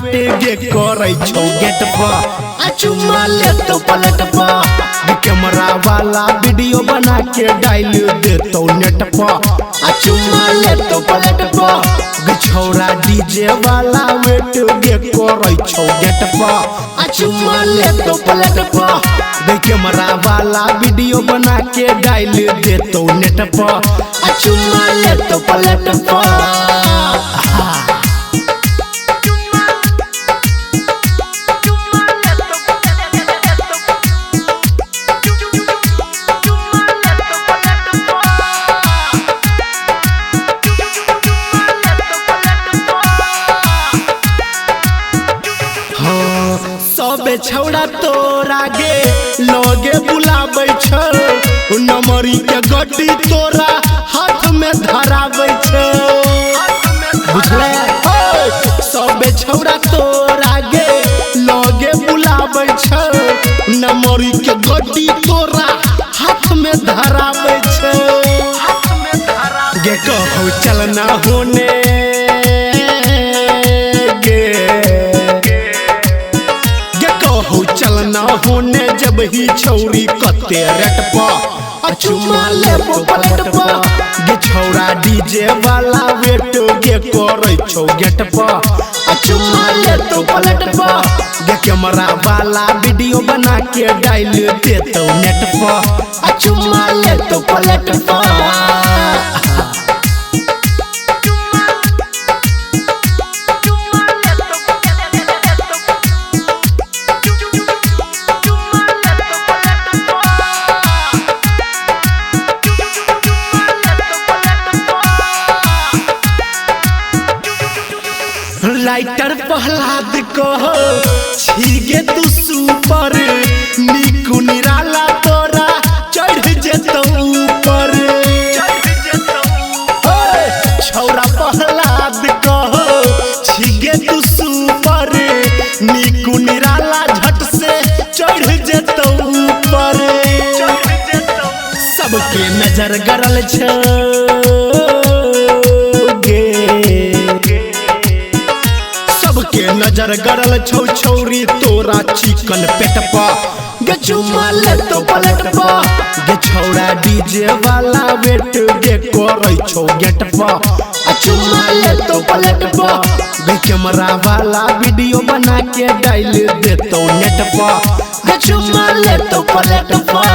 Wait गे करे छौ गेट पर आ चुम्मा ले तो पलट पर कैमरा वाला वीडियो बना के डाल देतो नेट पर आ चुम्मा ले तो पलट पर छौरा डीजे वाला वेट गे करे छौ गेट पर आ चुम्मा ले तो पलट पर कैमरा वाला वीडियो बना के डाल देतो नेट पर आ चुम्मा ले तो पलट पर सबे छौड़ा तोरा गे लगे बुलाबै छौ नमरी के गड्डी तोरा हाथ में धराबै छौ बुझले सबे छौड़ा तोरा गे लगे बुलाबै छौ नमरी के गड्डी तोरा हाथ में धराबै छौ गे कहौ चलना होने चलना होने जब ही छौरी कते रेट पर चुम्मा ले पलट पर गे छौरा डीजे वाला वेट गे करे छौ गेट पर चुम्मा ले तो पलट पर गे कैमरा वाला वीडियो बना के डाल देतो नेट पर चुम्मा ले तो पलट पर लाइटर प्रहलाद कहो छीगे तू सुपर निकू निराला तोरा चढ़ जेतो ऊपर छौरा प्रहलाद कहो छीगे तू सुपर निकू निराला झट से चढ़ जेतो ऊपर सबके नजर गरल छौ के नजर गड़ल छौ छौरी तोरा चिकन पेट पर गे चुम्मा ले तो पलट पर गे छौरा डीजे वाला वेट गे करे छौ गेट पर चुम्मा ले तो पलट पर गे कैमरा वाला वीडियो बना के डाल देतो नेट पर गे चुम्मा ले तो पलट पर।